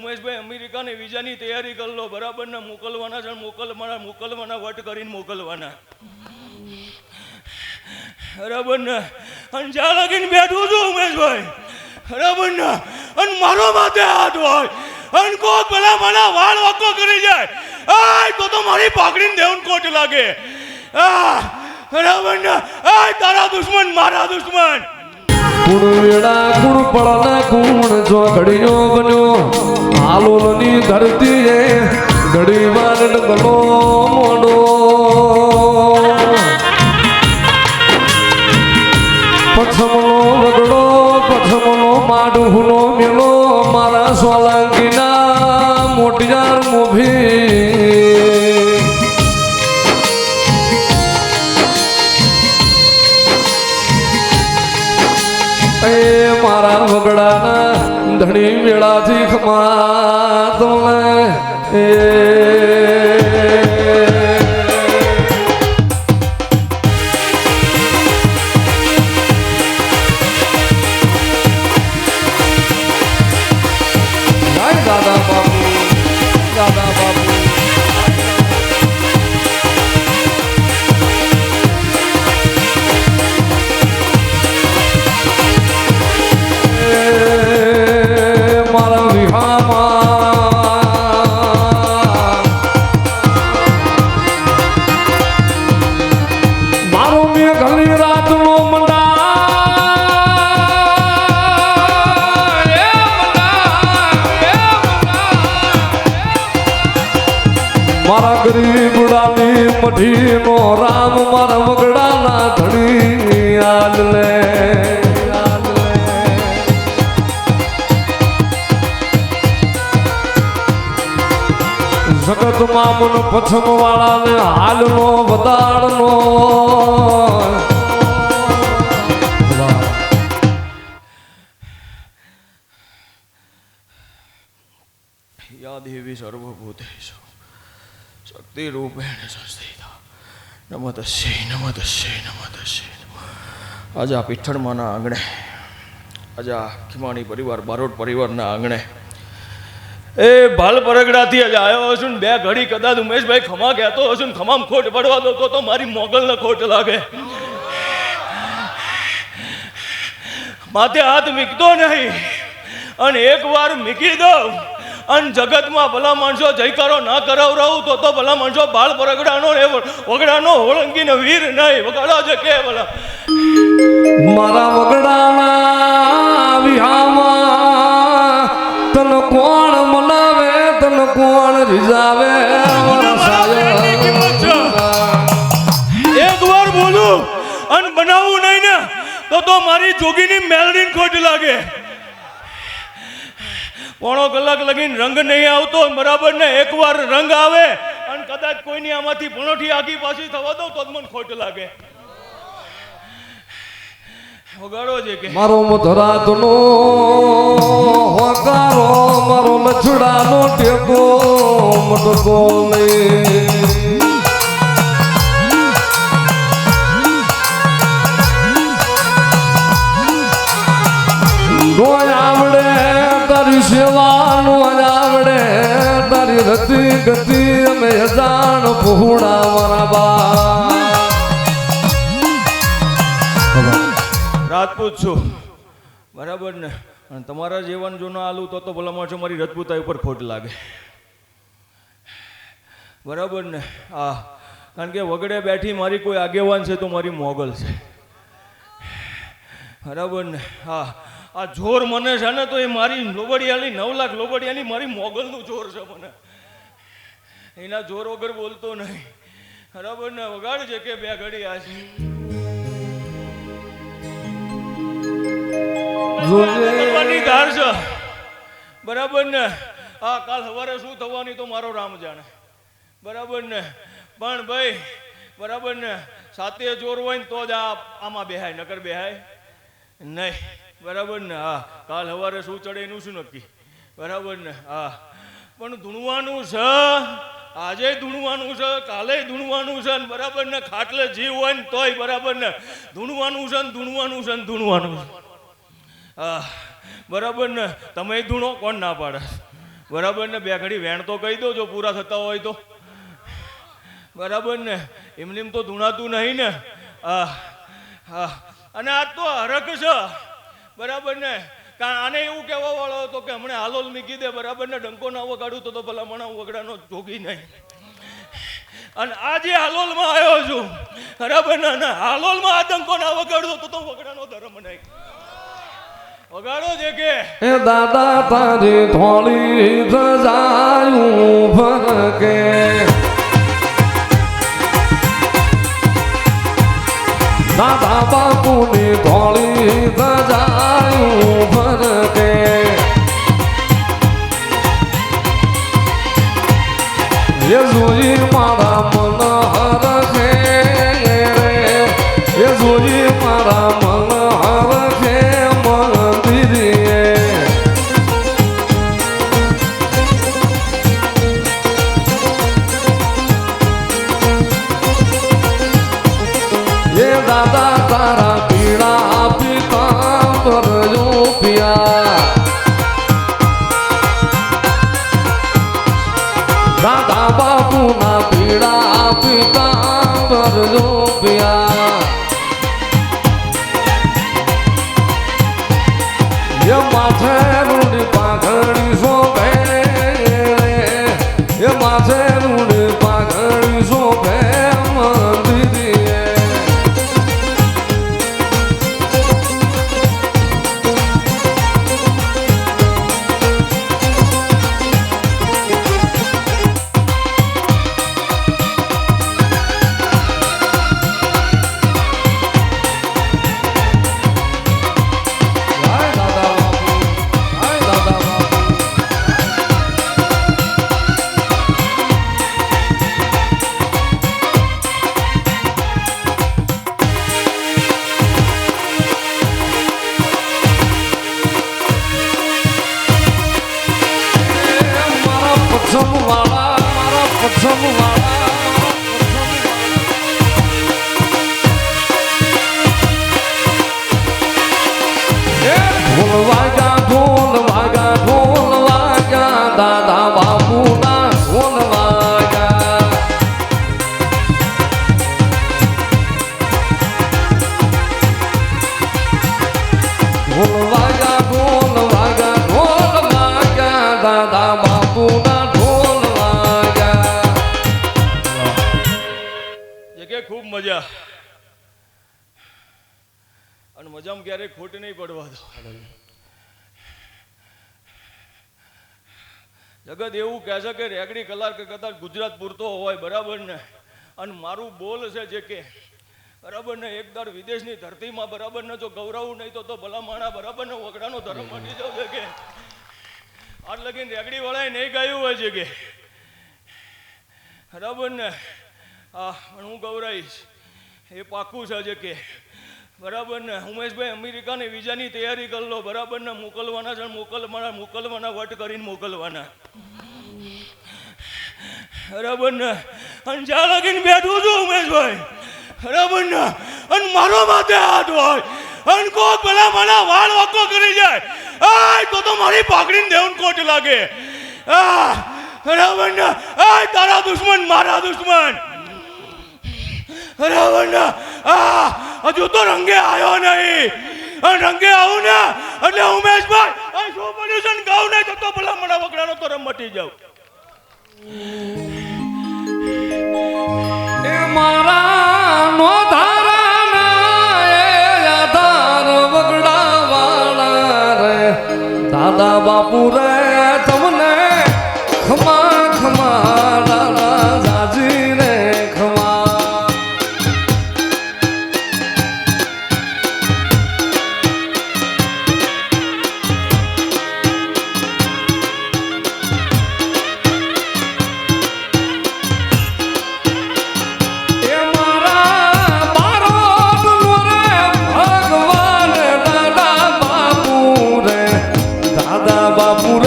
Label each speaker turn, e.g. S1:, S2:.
S1: ઉમેશભાઈ અમેરિકાની વિઝાની તૈયારી કરી લો, બરાબર ને? મોકલવાના છે, મોકલવાના વટ કરીને મોકલવાના, બરાબર ને? અને જ્યાં લગીને બેઠું છું ઉમેશભાઈ, બરાબર ને, અને મારો માથે હાથ હોય અને કોઈ પેલા મને વાળ વાકો કરી જાય, તો મારી પાકડીને દેવન કોટ લાગે. બરાબર ને? તારા દુશ્મન મારા દુશ્મન.
S2: કુણ વેળા કુણ પડના કુણ જો ઘડીઓ બન્યો હાલોલની ધરતીએ ઘડી વાર ગલો મોડો પછમનો વગડો પછમનો માડુનો મેલો મારા સોલંકીના મોટિયાર મોભી મારા વગડાના ધણી વેળાથી ખમા તમને દાદા બાપુ દાદા બાપુ મારા વિહામાં મારો મેં ઘણી રાતનો મારા ગરીબડાની મઢીનો રામ મારા વગડાના ધણી યાદ લે જગતમાં મન પછમ વાળાને હાલનો વધારનો
S1: યા દેવી સર્વભૂતેષુ શક્તિરૂપેણ સંસ્થિતા નમઃ તસ્यै નમઃ તસ્यै નમઃ તસ્यै. આજે આ પીઠળમાંના આંગણે, આજે આ ખીમાણી પરિવાર બારોટ પરિવારના આંગણે એ ભાલ પરગડાથી આજે આવ્યો હશું ને બે ઘડી કદાચ ઉમેશભાઈ ખમા કહેતો હશું ને ખમામ ખોટ પડવા દો તો મારી મોગલને ખોટ લાગે. માથે હાથ મીકતો નહીં અને એકવાર મીકી દઉં અને જગતમાં ભલા માણસો જયકારો ના કરાવરાવું તો ભલા માણસો બાળ પરગડાનો વગડાનો હોળંગીને વીર નહીં વગાડો છે કે ભલા
S2: મારા વગડાના વિહામાં તન કોણ મનાવે તન કોણ રીઝાવે.
S1: એક વાર બોલું અને બનાવવું નહીં ને તો મારી જોગીની મેલડીને ખોટ લાગે. પોણો કલાક લગીને રંગ નહીં આવતો, બરાબર ને? એકવાર રંગ આવે અને કદાચ કોઈની આમાંથી ભણોઠી આગી પાછી થવા દો તો મને ખોટ લાગે. વગાડો છે કે
S2: મારો મધરાતનો હોકારો મારો લછડાનો ટેકો મટકો આવડે તારી સેવાનું આવડે તારી રતિ ગતિ અમે જાણ પહોળા મારા બા
S1: રાજપૂત છું, બરાબર ને? અને તમારા જીવન જો ના આલું તો ભલા માણસો મારી રજપૂતાઈ ઉપર ખોટ લાગે, બરાબર ને? કારણ કે વગડે બેઠી મારી કોઈ આગેવાન છે તો મારી મોગલ છે, બરાબર ને? આ જોર મને છે ને તો એ મારી લોબડિયાની 9 લાખ લોબડિયાની મારી મોગલનું જોર છે. મને એના જોર વગર બોલતો નહીં, બરાબર ને? વગાડ છે કે બે ઘડી આ છે કરવાની ધાર છે, બરાબર ને? કાલ સવારે શું થવાની તો મારો રામ જાણે, બરાબર ને? પણ ભાઈ, બરાબર ને, સાથે જોર હોય ને તો જ આમાં બેહાય, નકર બેહાય નહીં, બરાબર ને? કાલ સવારે શું ચડે એનું શું નક્કી, બરાબર ને? પણ ધૂણવાનું છે, આજે ધૂણવાનું છે, કાલે ધૂણવાનું છે, બરાબર ને? ખાટલે જીવ હોય ને તોય, બરાબર ને? ધૂણવાનું છે ને ધૂણવાનું છે ને ધૂણવાનું છે, બરાબર ને? તમે ધૂણો, કોણ ના પાડે, બરાબર ને બે ઘડી વેણ તો કહી દો જો પૂરા થતા હોય તો બરાબર ને એમનેમ તો ધૂણાતું નહીં ને અને આ તો હરક છે બરાબર ને આને એવું કહેવા વાળો હતો કે હમણાં હાલોલ મૂકી દે બરાબર ને ડંકો ના વગાડું તો ભલામણા વગડાનો જોગી નહીં અને આજે હાલોલમાં આવ્યો છું બરાબર ને હાલોલમાં આ ડંકો ના વગાડું તો વગડાનો ધર્મ નહીં વગાડો છે કે
S2: એ દાદા તારી થોડી સજાયું ફરકે દાદા બાપુની થોડી સજાયું ફરકે એ જોઈ મારા મન હરખે રે એ જોઈ મારા મન હરખે મંદિરે એ દાદા તારા પીળા પીતાંબર રૂપિયા દાદા બાપુના પીળા પીતાંબર રૂપિયા એ માથે રૂડી પાઘડી શોભે એ માથે રૂડી પાઘડી શોભે મંદિરે ઢોલ વાગ્યા દાદા બાપુના ઢોલ વાગ્યા દાદા બાપુના ઢોલ વાગ્યા
S1: જગ્યાએ ખૂબ મજા અને મજામાં ક્યારેય ખોટ નહીં પડવા દો જગત એવું કહે છે કે રેગડી કલાક કદાચ ગુજરાત પૂરતો હોય બરાબર ને અને મારું બોલ છે જે કે બરાબર ને એક દાડ વિદેશની ધરતીમાં બરાબર ને જો ગૌરવ નહીં તો ભલા માણા બરાબર ને વગડાનો ધર્મ મટી જાવ છે કે આટ લગીને રેગડી વાળાએ નહીં ગાયું હોય છે કે બરાબર ને હું ગૌરાઈશ એ પાક્કું છે જે કે બરાબર ને ઉમેશભાઈ અમેરિકાની વિઝાની તૈયારી કરી લો બરાબર ને મોકલવાના છે મોકલવાના વટ કરીને મોકલવાના બરાબર ને અને જ્યાં લગીને બેઠું છું ઉમેશભાઈ બરાબર ને અને મારો માથે હાથ હોય અને કોઈ પેલા મારા વાળ વાકો કરી જાય તો મારી પાકડીને દેવન કોટ લાગે બરાબર ને તારા દુશ્મન મારા દુશ્મન બરાબર ને હજુ તો રંગે આવ્યો નહીં રંગે આવું ને એટલે ઉમેશભાઈ શું પોલ્યુશન ગાવ નહીં તો ભલા મને વગડાનો તો મટી જાવ
S2: એ મારા નો ધારાના એ આધાર વગડા વાળા રે દાદા બાપુ રે તમને ખમા ખમા લાલા જાજી રે ખમા બાપુ